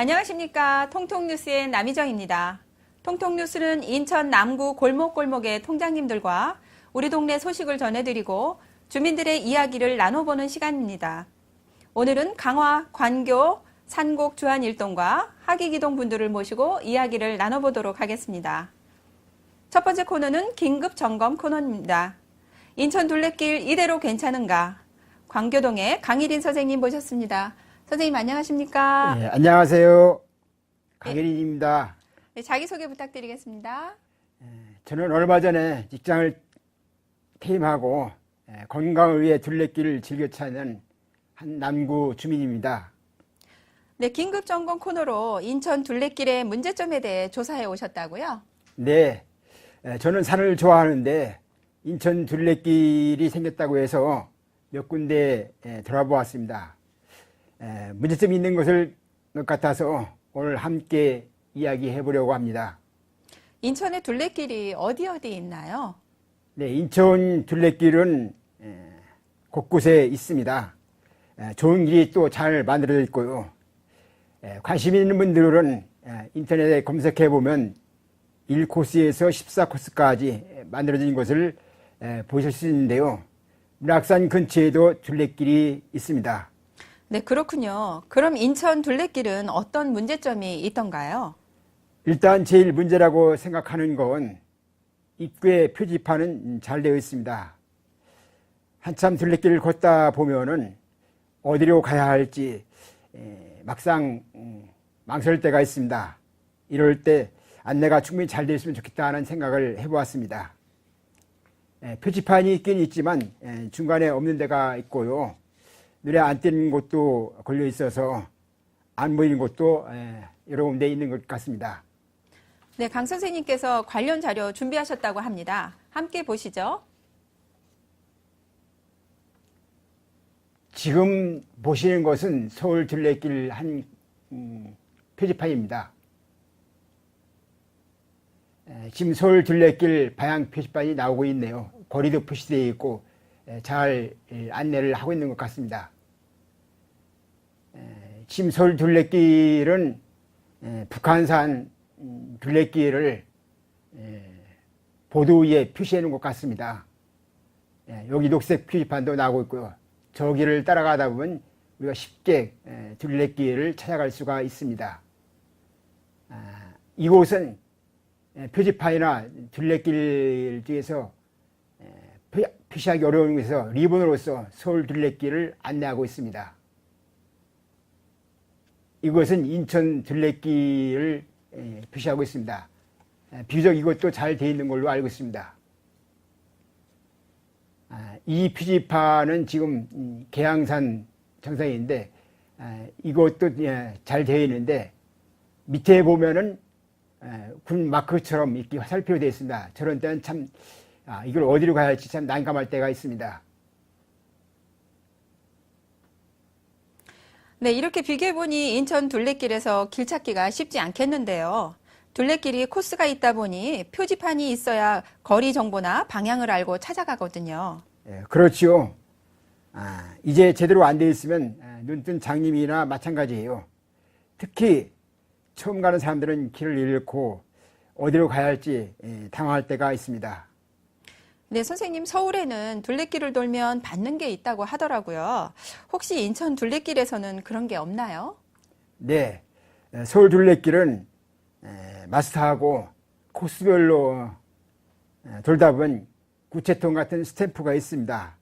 안녕하십니까. 통통뉴스의 남희정입니다. 통통뉴스는 인천 남구 골목골목의 통장님들과 우리 동네 소식을 전해드리고 주민들의 이야기를 나눠보는 시간입니다. 오늘은 강화, 관교, 산곡, 주안일동과 하기기동 분들을 모시고 이야기를 나눠보도록 하겠습니다. 첫 번째 코너는 긴급점검 코너입니다. 인천 둘레길 이대로 괜찮은가? 광교동의 강일인 선생님 모셨습니다. 선생님 안녕하십니까? 네, 안녕하세요. 강일인입니다. 네, 자기소개 부탁드리겠습니다. 저는 얼마 전에 직장을 퇴임하고 건강을 위해 둘레길을 즐겨 찾는 한 남구 주민입니다. 네, 긴급점검 코너로 인천 둘레길의 문제점에 대해 조사해 오셨다고요? 네, 저는 산을 좋아하는데 인천 둘레길이 생겼다고 해서 몇 군데 돌아보았습니다. 문제점이 있는 것 같아서 오늘 함께 이야기해 보려고 합니다. 인천의 둘레길이 어디 있나요? 네, 인천 둘레길은 곳곳에 있습니다. 좋은 길이 또 잘 만들어져 있고요. 관심 있는 분들은 인터넷에 검색해 보면 1코스에서 14코스까지 만들어진 것을 보실 수 있는데요. 문학산 근처에도 둘레길이 있습니다. 네, 그렇군요. 그럼 인천 둘레길은 어떤 문제점이 있던가요? 일단 제일 문제라고 생각하는 건 입구의 표지판은 잘 되어 있습니다. 한참 둘레길을 걷다 보면은 어디로 가야 할지 막상 망설일 때가 있습니다. 이럴 때 안내가 충분히 잘 되어 있으면 좋겠다는 생각을 해보았습니다. 표지판이 있긴 있지만 중간에 없는 데가 있고요. 눈에 안 띄는 곳도 걸려 있어서 안 보이는 곳도 여러 군데 있는 것 같습니다. 네, 강 선생님께서 관련 자료 준비하셨다고 합니다. 함께 보시죠. 지금 보시는 것은 서울 둘레길 한 표지판입니다. 지금 서울 둘레길 방향 표지판이 나오고 있네요. 거리도 표시되어 있고 잘 안내를 하고 있는 것 같습니다. 지금 서울 둘레길은 북한산 둘레길을 보도 위에 표시해 놓은 것 같습니다. 여기 녹색 표지판도 나오고 있고요. 저 길을 따라가다 보면 우리가 쉽게 둘레길을 찾아갈 수가 있습니다. 이곳은 표지판이나 둘레길 중에서 표시하기 어려운 곳에서 리본으로서 서울 둘레길을 안내하고 있습니다. 이곳은 인천 둘레길을 표시하고 있습니다. 비교적 이것도 잘 되어 있는 걸로 알고 있습니다. 이 표지판은 지금 계양산 정상인데 이것도 잘 되어 있는데 밑에 보면은 군 마크처럼 이렇게 화살표로 되어 있습니다. 저런 때는 참 이걸 어디로 가야 할지 참 난감할 때가 있습니다. 네, 이렇게 비교해보니 인천 둘레길에서 길 찾기가 쉽지 않겠는데요. 둘레길이 코스가 있다 보니 표지판이 있어야 거리 정보나 방향을 알고 찾아가거든요. 그렇지요. 이제 제대로 안 되어 있으면 눈뜬 장님이나 마찬가지예요. 특히 처음 가는 사람들은 길을 잃고 어디로 가야 할지 당황할 때가 있습니다. 네, 선생님, 서울에는 둘레길을 돌면 받는 게 있다고 하더라고요. 혹시 인천 둘레길에서는 그런 게 없나요? 네, 서울 둘레길은 마스터하고 코스별로 돌다 보면 구체통 같은 스탬프가 있습니다.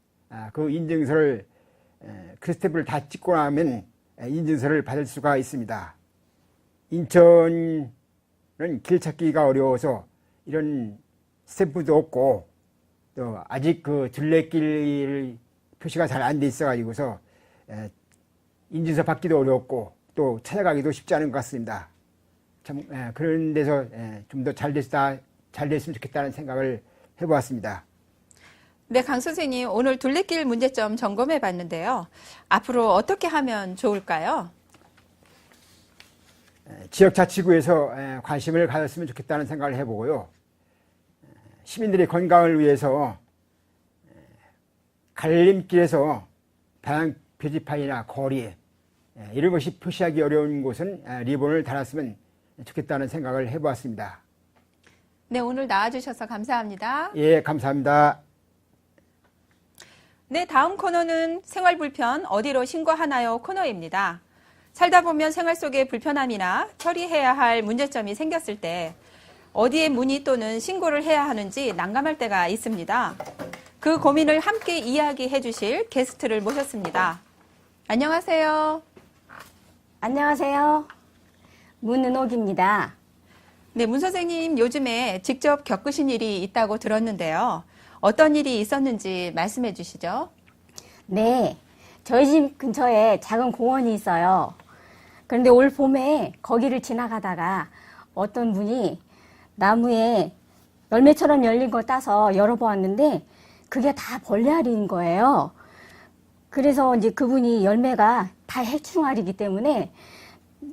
그 인증서를 그 스탬프를 다 찍고 나면 인증서를 받을 수가 있습니다. 인천은 길 찾기가 어려워서 이런 스탬프도 없고 또 아직 그 둘레길 표시가 잘 안 돼 있어 가지고서 인증서 받기도 어렵고 또 찾아가기도 쉽지 않은 것 같습니다. 참 그런 데서 좀 더 잘 됐으면 좋겠다는 생각을 해보았습니다. 네, 강 선생님, 오늘 둘레길 문제점 점검해 봤는데요. 앞으로 어떻게 하면 좋을까요? 지역자치구에서 관심을 가졌으면 좋겠다는 생각을 해보고요. 시민들의 건강을 위해서 갈림길에서 방향 표지판이나 거리에 이런 것이 표시하기 어려운 곳은 리본을 달았으면 좋겠다는 생각을 해보았습니다. 네, 오늘 나와주셔서 감사합니다. 예, 감사합니다. 네, 다음 코너는 생활불편 어디로 신고하나요? 코너입니다. 살다 보면 생활 속에 불편함이나 처리해야 할 문제점이 생겼을 때 어디에 문의 또는 신고를 해야 하는지 난감할 때가 있습니다. 그 고민을 함께 이야기해 주실 게스트를 모셨습니다. 안녕하세요. 안녕하세요. 문은옥입니다. 네, 문 선생님 요즘에 직접 겪으신 일이 있다고 들었는데요. 어떤 일이 있었는지 말씀해 주시죠. 네, 저희 집 근처에 작은 공원이 있어요. 그런데 올 봄에 거기를 지나가다가 어떤 분이 나무에 열매처럼 열린 걸 따서 열어보았는데 그게 다 벌레알인 거예요. 그래서 이제 그분이 열매가 다 해충알이기 때문에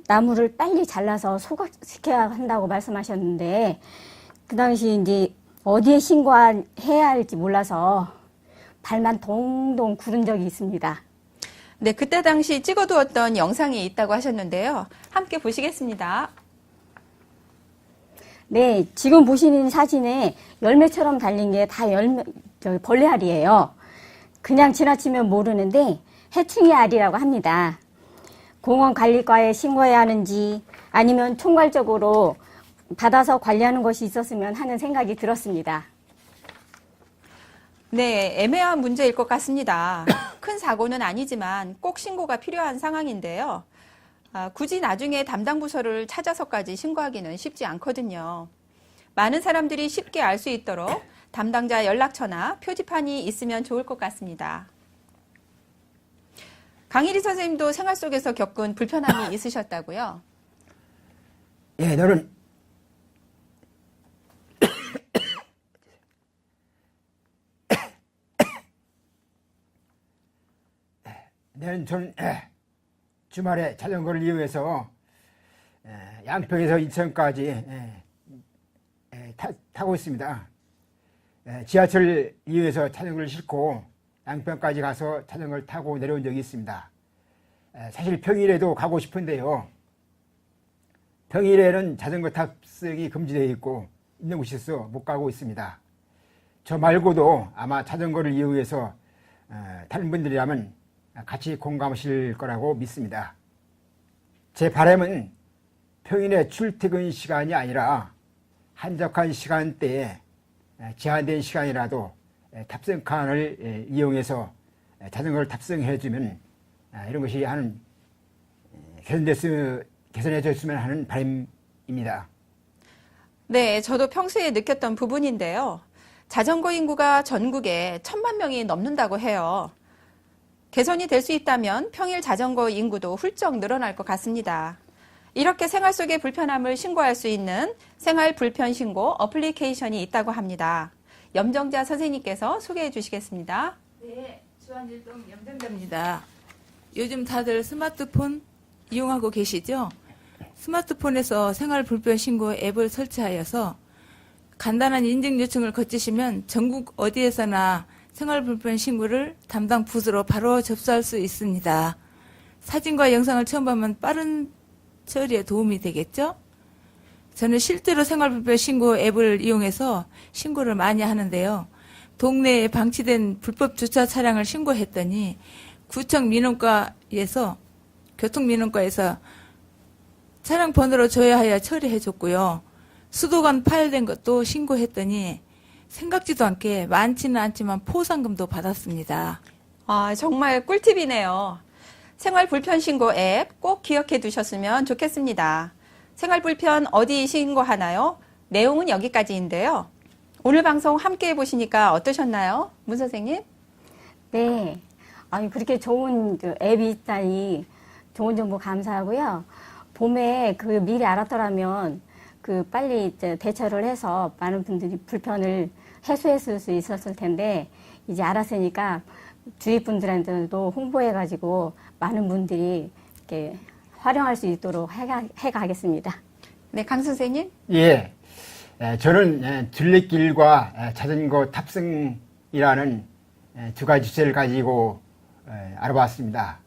나무를 빨리 잘라서 소각시켜야 한다고 말씀하셨는데 그 당시 이제 어디에 신고해야 할지 몰라서 발만 동동 구른 적이 있습니다. 네, 그때 당시 찍어두었던 영상이 있다고 하셨는데요. 함께 보시겠습니다. 네, 지금 보시는 사진에 열매처럼 달린 게 다 벌레알이에요. 그냥 지나치면 모르는데 해충이 알이라고 합니다. 공원 관리과에 신고해야 하는지 아니면 총괄적으로 받아서 관리하는 것이 있었으면 하는 생각이 들었습니다. 네, 애매한 문제일 것 같습니다. 큰 사고는 아니지만 꼭 신고가 필요한 상황인데요. 굳이 나중에 담당 부서를 찾아서까지 신고하기는 쉽지 않거든요. 많은 사람들이 쉽게 알 수 있도록 담당자 연락처나 표지판이 있으면 좋을 것 같습니다. 강일희 선생님도 생활 속에서 겪은 불편함이 있으셨다고요? 예, 너는 전 주말에 자전거를 이용해서 양평에서 인천까지 타고 있습니다. 지하철을 이용해서 자전거를 싣고 양평까지 가서 자전거를 타고 내려온 적이 있습니다. 사실 평일에도 가고 싶은데요. 평일에는 자전거 탑승이 금지되어 있고 있는 곳이 있어서 못 가고 있습니다. 저 말고도 아마 자전거를 이용해서 타는 분들이라면 같이 공감하실 거라고 믿습니다. 제 바람은 평일에 출퇴근 시간이 아니라 한적한 시간대에 제한된 시간이라도 탑승칸을 이용해서 자전거를 탑승해주면 이런 것이 개선해졌으면 하는 바람입니다. 네, 저도 평소에 느꼈던 부분인데요. 자전거 인구가 전국에 1,000만 명이 넘는다고 해요. 개선이 될 수 있다면 평일 자전거 인구도 훌쩍 늘어날 것 같습니다. 이렇게 생활 속의 불편함을 신고할 수 있는 생활 불편 신고 어플리케이션이 있다고 합니다. 염정자 선생님께서 소개해 주시겠습니다. 네, 주한일동 염정자입니다. 요즘 다들 스마트폰 이용하고 계시죠? 스마트폰에서 생활 불편 신고 앱을 설치하여서 간단한 인증 요청을 거치시면 전국 어디에서나 생활 불편 신고를 담당 부서로 바로 접수할 수 있습니다. 사진과 영상을 첨부하면 빠른 처리에 도움이 되겠죠? 저는 실제로 생활 불편 신고 앱을 이용해서 신고를 많이 하는데요. 동네에 방치된 불법 주차 차량을 신고했더니 구청 민원과에서 교통민원과에서 차량 번호로 조회하여 처리해줬고요. 수도관 파열된 것도 신고했더니 생각지도 않게 많지는 않지만 포상금도 받았습니다. 정말 꿀팁이네요. 생활 불편 신고 앱 꼭 기억해 두셨으면 좋겠습니다. 생활 불편 어디 신고하나요? 내용은 여기까지인데요. 오늘 방송 함께 해보시니까 어떠셨나요? 문 선생님? 네, 아니 그렇게 좋은 앱이 있다니 좋은 정보 감사하고요. 봄에 미리 알았더라면 빨리 이제 대처를 해서 많은 분들이 불편을 해소했을 수 있었을 텐데 이제 알았으니까 주위 분들한테도 홍보해가지고 많은 분들이 이렇게 활용할 수 있도록 해가겠습니다. 네, 강 선생님? 예, 저는 둘레길과 자전거 탑승이라는 두 가지 주제를 가지고 알아봤습니다.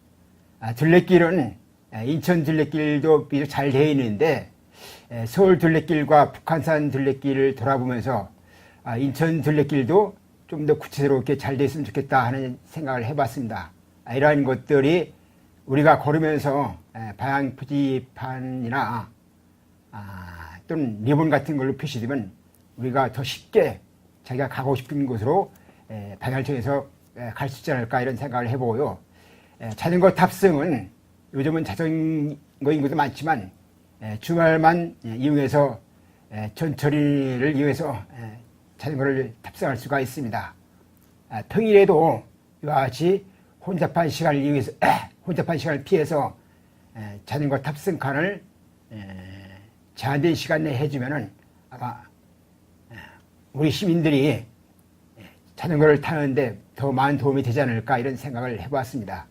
둘레길은 인천 둘레길도 비교적 잘 되어 있는데 서울 둘레길과 북한산 둘레길을 돌아보면서 인천 둘레길도 좀 더 구체스럽게 잘 됐으면 좋겠다 하는 생각을 해봤습니다. 이러한 것들이 우리가 걸으면서 방향 표지판이나 또는 리본 같은 걸로 표시되면 우리가 더 쉽게 자기가 가고 싶은 곳으로 방향을 정해서 갈 수 있지 않을까 이런 생각을 해보고요. 자전거 탑승은 요즘은 자전거 인구도 많지만 주말만 이용해서 전철을 이용해서 자전거를 탑승할 수가 있습니다. 평일에도 이와 같이 혼잡한 시간을 이용해서 혼잡한 시간을 피해서 자전거 탑승칸을 제한된 시간 내에 해주면은 아마 우리 시민들이 자전거를 타는데 더 많은 도움이 되지 않을까 이런 생각을 해보았습니다.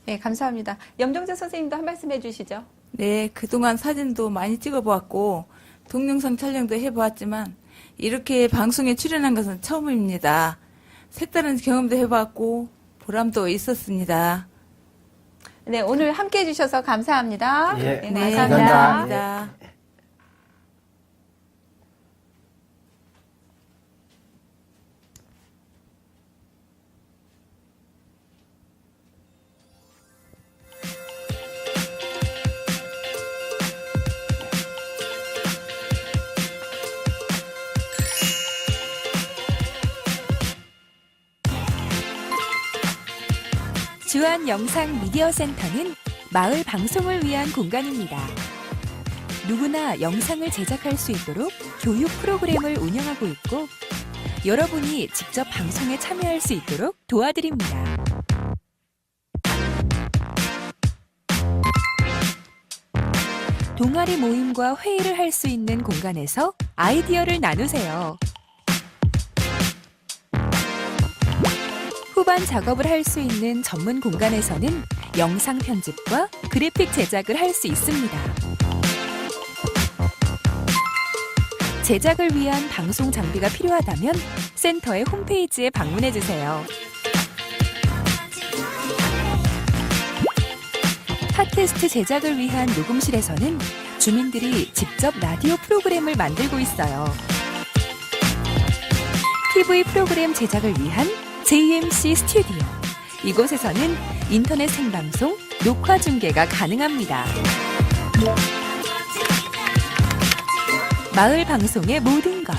네, 감사합니다. 염정재 선생님도 한 말씀 해주시죠. 네, 그동안 사진도 많이 찍어보았고 동영상 촬영도 해보았지만 이렇게 방송에 출연한 것은 처음입니다. 색다른 경험도 해봤고 보람도 있었습니다. 네, 오늘 함께 해주셔서 감사합니다. 예, 네, 감사합니다. 감사합니다. 주한 영상 미디어 센터는 마을 방송을 위한 공간입니다. 누구나 영상을 제작할 수 있도록 교육 프로그램을 운영하고 있고 여러분이 직접 방송에 참여할 수 있도록 도와드립니다. 동아리 모임과 회의를 할 수 있는 공간에서 아이디어를 나누세요. 후반 작업을 할 수 있는 전문 공간에서는 영상 편집과 그래픽 제작을 할 수 있습니다. 제작을 위한 방송 장비가 필요하다면 센터의 홈페이지에 방문해 주세요. 팟캐스트 제작을 위한 녹음실에서는 주민들이 직접 라디오 프로그램을 만들고 있어요. TV 프로그램 제작을 위한 JMC 스튜디오. 이곳에서는 인터넷 생방송, 녹화 중계가 가능합니다. 마을 방송의 모든 것.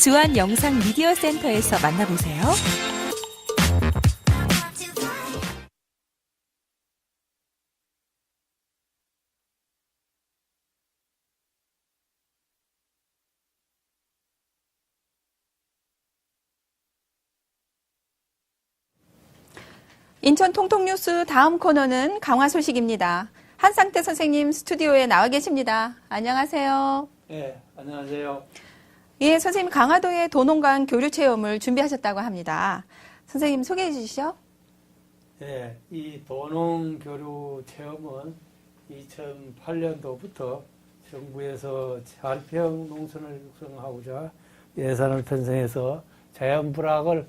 주한 영상 미디어 센터에서 만나보세요. 인천 통통뉴스 다음 코너는 강화 소식입니다. 한상태 선생님 스튜디오에 나와 계십니다. 안녕하세요. 네, 안녕하세요. 예, 선생님 강화도의 도농간 교류 체험을 준비하셨다고 합니다. 선생님 소개해 주시죠. 네, 이 도농 교류 체험은 2008년도부터 정부에서 잘평 농촌을 육성하고자 예산을 편성해서 자연불학을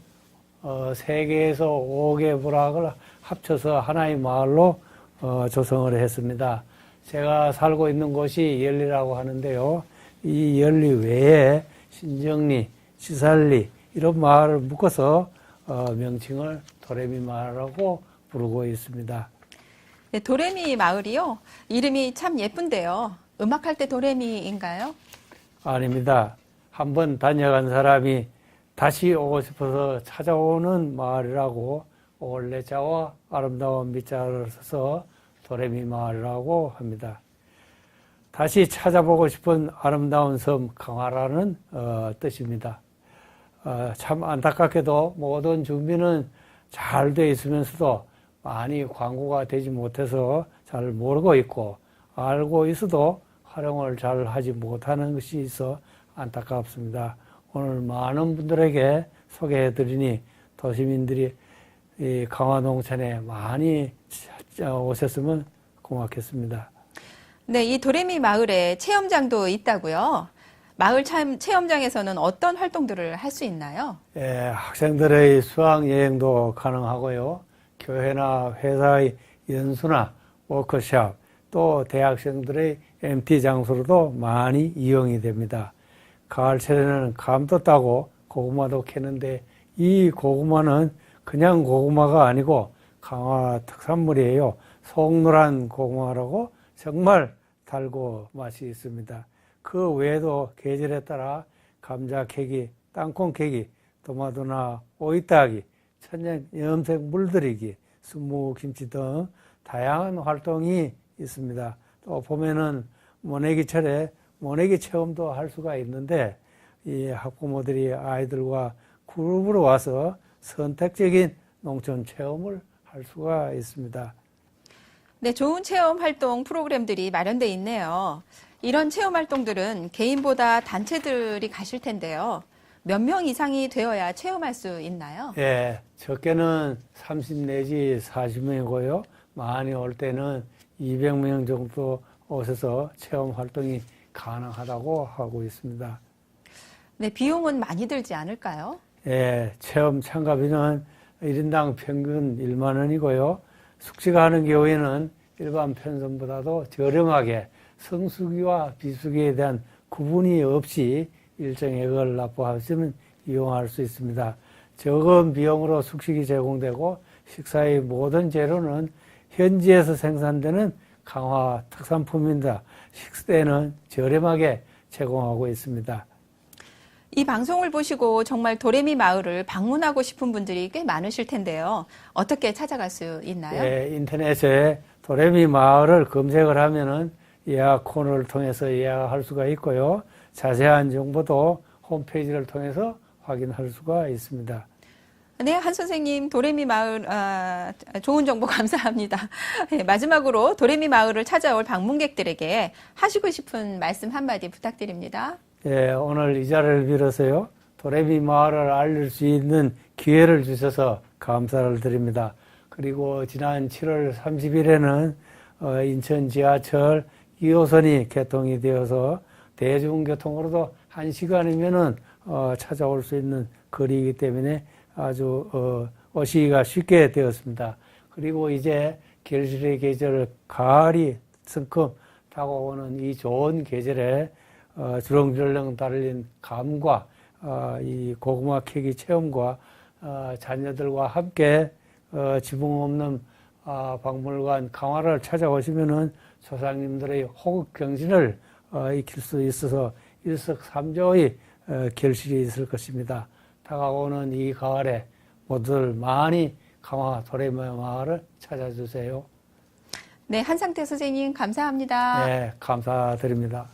3개에서 5개 불학을 합쳐서 하나의 마을로 조성을 했습니다. 제가 살고 있는 곳이 열리라고 하는데요. 이 열리 외에 신정리, 시살리 이런 마을을 묶어서 명칭을 도레미 마을이라고 부르고 있습니다. 네, 도레미 마을이요. 이름이 참 예쁜데요. 음악할 때 도레미인가요? 아닙니다. 한번 다녀간 사람이 다시 오고 싶어서 찾아오는 마을이라고 올레자와 아름다운 밑자를 써서 도레미 마을이라고 합니다. 다시 찾아보고 싶은 아름다운 섬 강화라는 뜻입니다. 참 안타깝게도 모든 준비는 잘 되어 있으면서도 많이 광고가 되지 못해서 잘 모르고 있고 알고 있어도 활용을 잘 하지 못하는 것이 있어 안타깝습니다. 오늘 많은 분들에게 소개해드리니 도시민들이 이 강화농촌에 많이 오셨으면 고맙겠습니다. 네, 이 도레미 마을에 체험장도 있다고요. 마을 체험장에서는 어떤 활동들을 할 수 있나요? 예, 학생들의 수학여행도 가능하고요. 교회나 회사의 연수나 워크숍 또 대학생들의 MT 장소로도 많이 이용이 됩니다. 가을철에는 감도 따고 고구마도 캐는데 이 고구마는 그냥 고구마가 아니고 강화 특산물이에요. 속노란 고구마라고 정말 달고 맛이 있습니다. 그 외에도 계절에 따라 감자 캐기, 땅콩 캐기, 도마도나 오이 따기, 천연 염색 물들이기, 수묵김치 등 다양한 활동이 있습니다. 또 봄에는 모내기철에 모내기 체험도 할 수가 있는데 이 학부모들이 아이들과 그룹으로 와서 선택적인 농촌 체험을 할 수가 있습니다. 네, 좋은 체험 활동 프로그램들이 마련돼 있네요. 이런 체험 활동들은 개인보다 단체들이 가실 텐데요. 몇 명 이상이 되어야 체험할 수 있나요? 예, 적게는 30 내지 40명이고요. 많이 올 때는 200명 정도 오셔서 체험 활동이 가능하다고 하고 있습니다. 네, 비용은 많이 들지 않을까요? 예, 체험 참가비는 1인당 평균 1만 원이고요. 숙지가 하는 경우에는 일반 펜션보다도 저렴하게 성수기와 비수기에 대한 구분이 없이 일정액을 납부하시면 이용할 수 있습니다. 적은 비용으로 숙식이 제공되고 식사의 모든 재료는 현지에서 생산되는 강화 특산품입니다. 식대는 저렴하게 제공하고 있습니다. 이 방송을 보시고 정말 도레미 마을을 방문하고 싶은 분들이 꽤 많으실 텐데요. 어떻게 찾아갈 수 있나요? 예, 인터넷에 도레미 마을을 검색을 하면은 예약 코너를 통해서 예약할 수가 있고요. 자세한 정보도 홈페이지를 통해서 확인할 수가 있습니다. 네, 한 선생님, 도레미 마을, 좋은 정보 감사합니다. 네, 마지막으로 도레미 마을을 찾아올 방문객들에게 하시고 싶은 말씀 한마디 부탁드립니다. 예, 오늘 이 자리를 빌어서요. 도레미 마을을 알릴 수 있는 기회를 주셔서 감사를 드립니다. 그리고 지난 7월 30일에는 인천 지하철 2호선이 개통이 되어서 대중교통으로도 1시간이면은 찾아올 수 있는 거리이기 때문에 아주 오시기가 쉽게 되었습니다. 그리고 이제 결실의 계절 가을이 성큼 다가오는 이 좋은 계절에 주렁주렁 달린 감과 이 고구마 캐기 체험과 자녀들과 함께 지붕 없는 박물관 강화를 찾아오시면은 조상님들의 호국 경진을 익힐 수 있어서 일석삼조의 결실이 있을 것입니다. 다가오는 이 가을에 모두들 많이 강화 도레미 마을을 찾아주세요. 네, 한상태 선생님 감사합니다. 네, 감사드립니다.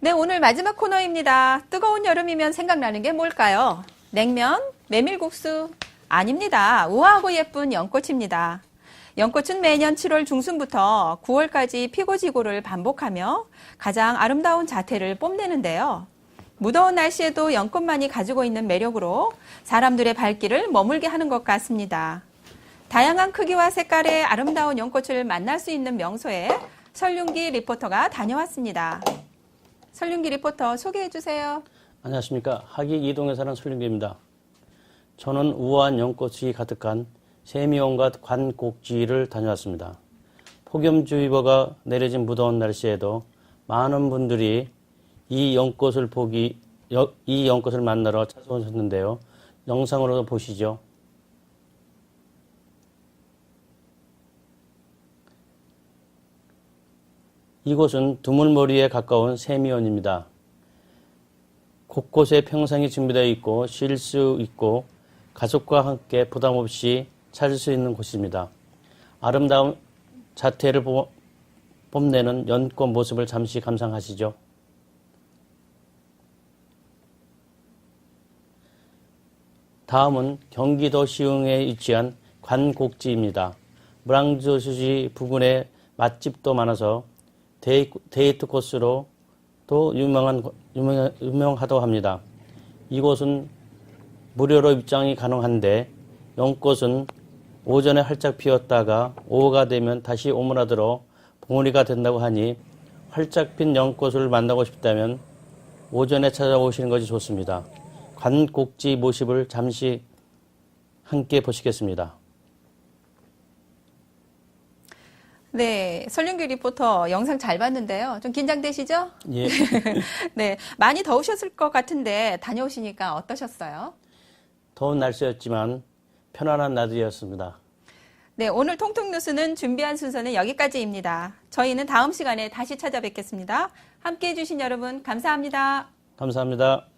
네, 오늘 마지막 코너입니다. 뜨거운 여름이면 생각나는 게 뭘까요? 냉면, 메밀국수? 아닙니다. 우아하고 예쁜 연꽃입니다. 연꽃은 매년 7월 중순부터 9월까지 피고지고를 반복하며 가장 아름다운 자태를 뽐내는데요. 무더운 날씨에도 연꽃만이 가지고 있는 매력으로 사람들의 발길을 머물게 하는 것 같습니다. 다양한 크기와 색깔의 아름다운 연꽃을 만날 수 있는 명소에 설윤기 리포터가 다녀왔습니다. 설윤기 리포터 소개해 주세요. 안녕하십니까. 하기 이동에 사는 설윤기입니다. 저는 우아한 연꽃이 가득한 세미온갖 관곡지를 다녀왔습니다. 폭염주의보가 내려진 무더운 날씨에도 많은 분들이 이 연꽃을 만나러 찾아오셨는데요. 영상으로 보시죠. 이곳은 두물머리에 가까운 세미온입니다. 곳곳에 평상이 준비되어 있고 쉴 수 있고 가족과 함께 부담 없이 찾을 수 있는 곳입니다. 아름다운 자태를 뽐내는 연꽃 모습을 잠시 감상하시죠. 다음은 경기도 시흥에 위치한 관곡지입니다. 무랑주시 부근에 맛집도 많아서 데이트 코스로 또 유명하다고 합니다. 이곳은 무료로 입장이 가능한데 연꽃은 오전에 활짝 피었다가 오후가 되면 다시 오므라들어 봉우리가 된다고 하니 활짝 핀 연꽃을 만나고 싶다면 오전에 찾아오시는 것이 좋습니다. 관곡지 모습을 잠시 함께 보시겠습니다. 네, 설윤규 리포터 영상 잘 봤는데요. 좀 긴장되시죠? 예. 네, 많이 더우셨을 것 같은데 다녀오시니까 어떠셨어요? 더운 날씨였지만 편안한 낮이었습니다. 네, 오늘 통통뉴스는 준비한 순서는 여기까지입니다. 저희는 다음 시간에 다시 찾아뵙겠습니다. 함께해 주신 여러분 감사합니다. 감사합니다.